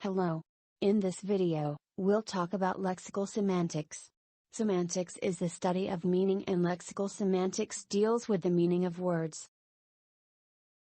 Hello. In this video, we'll talk about lexical semantics. Semantics is the study of meaning, and lexical semantics deals with the meaning of words.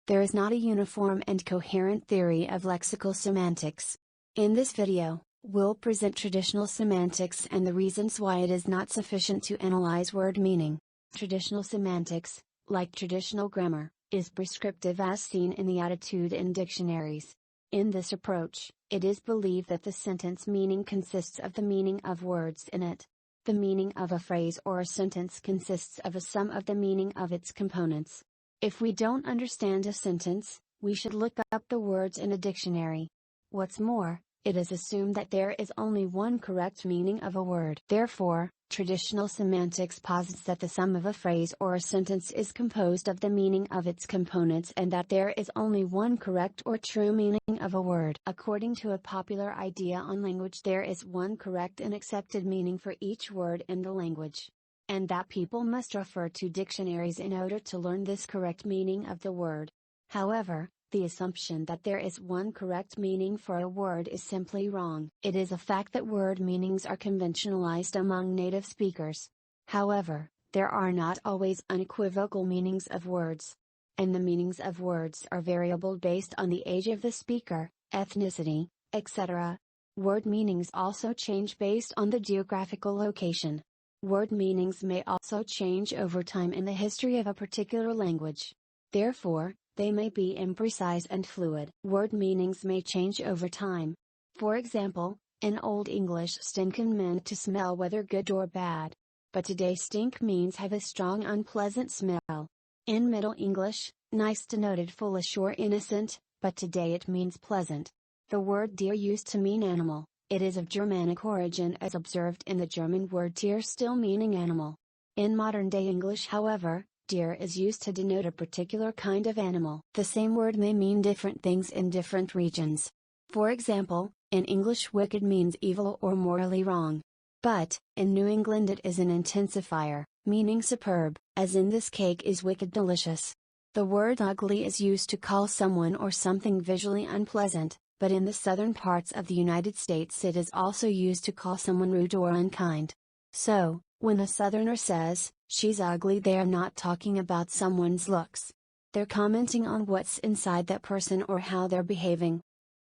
There is not a uniform and coherent theory of lexical semantics. In this video, we'll present traditional semantics and the reasons why it is not sufficient to analyze word meaning. Traditional semantics, like traditional grammar, is prescriptive as seen in the attitude in dictionaries. In this approach, it is believed that the sentence meaning consists of the meaning of words in it. The meaning of a phrase or a sentence consists of a sum of the meaning of its components. If we don't understand a sentence, we should look up the words in a dictionary. What's more, it is assumed that there is only one correct meaning of a word. Therefore, traditional semantics posits that the sum of a phrase or a sentence is composed of the meaning of its components and that there is only one correct or true meaning of a word. According to a popular idea on language, there is one correct and accepted meaning for each word in the language, and that people must refer to dictionaries in order to learn this correct meaning of the word. However, the assumption that there is one correct meaning for a word is simply wrong. It is a fact that word meanings are conventionalized among native speakers. However, there are not always unequivocal meanings of words. And the meanings of words are variable based on the age of the speaker, ethnicity, etc. Word meanings also change based on the geographical location. Word meanings may also change over time in the history of a particular language. Therefore, they may be imprecise and fluid. Word meanings may change over time. For example, in Old English, stinkin' meant to smell whether good or bad. But today stink means have a strong unpleasant smell. In Middle English, nice denoted foolish or innocent, but today it means pleasant. The word deer used to mean animal. It is of Germanic origin, as observed in the German word Tier, still meaning animal. In modern-day English, however, deer is used to denote a particular kind of animal. The same word may mean different things in different regions. For example, in English wicked means evil or morally wrong. But, in New England it is an intensifier, meaning superb, as in this cake is wicked delicious. The word ugly is used to call someone or something visually unpleasant, but in the southern parts of the United States it is also used to call someone rude or unkind. So, when a southerner says, "She's ugly," they are not talking about someone's looks. They're commenting on what's inside that person or how they're behaving.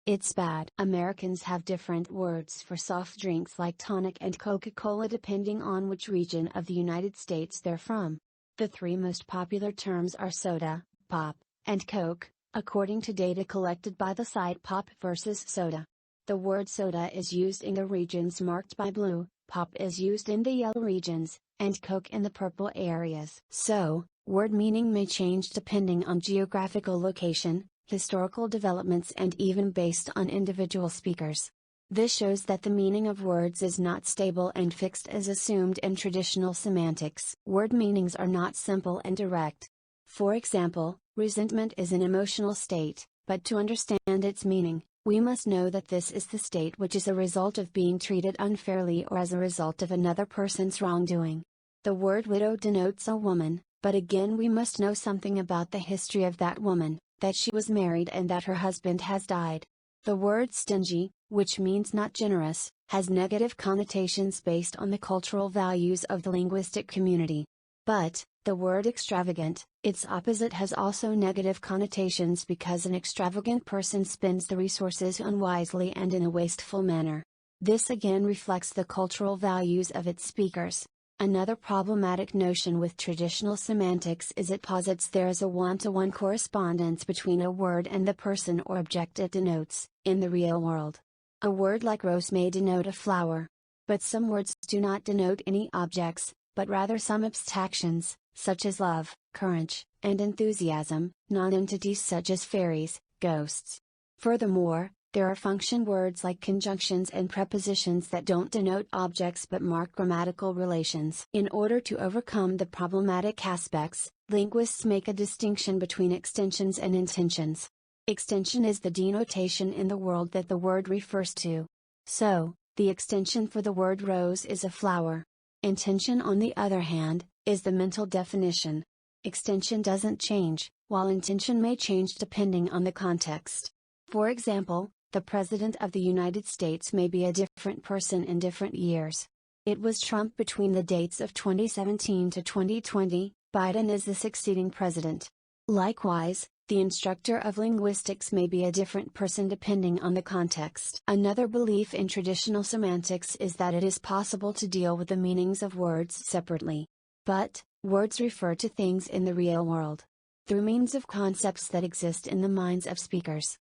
It's bad. Americans have different words for soft drinks like tonic and Coca-Cola depending on which region of the United States they're from. The three most popular terms are soda, pop, and Coke, according to data collected by the site Pop vs. Soda. The word soda is used in the regions marked by blue, pop is used in the yellow regions, and Coke in the purple areas. So, word meaning may change depending on geographical location, historical developments, and even based on individual speakers. This shows that the meaning of words is not stable and fixed as assumed in traditional semantics. Word meanings are not simple and direct. For example, resentment is an emotional state, but to understand its meaning, we must know that this is the state which is a result of being treated unfairly or as a result of another person's wrongdoing. The word widow denotes a woman, but again we must know something about the history of that woman, that she was married and that her husband has died. The word stingy, which means not generous, has negative connotations based on the cultural values of the linguistic community. But, the word extravagant, its opposite, has also negative connotations because an extravagant person spends the resources unwisely and in a wasteful manner. This again reflects the cultural values of its speakers. Another problematic notion with traditional semantics is it posits there is a one-to-one correspondence between a word and the person or object it denotes, in the real world. A word like rose may denote a flower. But some words do not denote any objects, but rather some abstractions, such as love, courage, and enthusiasm, non-entities such as fairies, ghosts. Furthermore, there are function words like conjunctions and prepositions that don't denote objects but mark grammatical relations. In order to overcome the problematic aspects, linguists make a distinction between extensions and intensions. Extension is the denotation in the world that the word refers to. So, the extension for the word rose is a flower. Intention, on the other hand, is the mental definition. Extension doesn't change, while intention may change depending on the context. For example, The President of the United States may be a different person in different years. It was Trump between the dates of 2017 to 2020, Biden is the succeeding president. Likewise, the instructor of linguistics may be a different person depending on the context. Another belief in traditional semantics is that it is possible to deal with the meanings of words separately. But, words refer to things in the real world, through means of concepts that exist in the minds of speakers.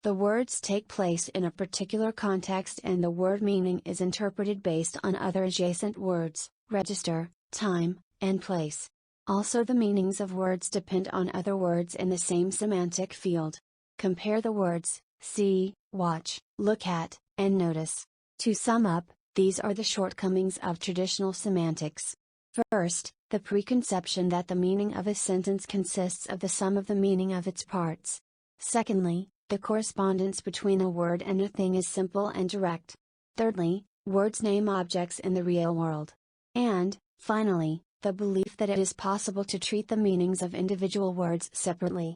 The words take place in a particular context and the word meaning is interpreted based on other adjacent words, register, time, and place. Also, the meanings of words depend on other words in the same semantic field. Compare the words, see, watch, look at, and notice. To sum up, these are the shortcomings of traditional semantics. First, the preconception that the meaning of a sentence consists of the sum of the meaning of its parts. Secondly, the correspondence between a word and a thing is simple and direct. Thirdly, words name objects in the real world. And, finally, the belief that it is possible to treat the meanings of individual words separately.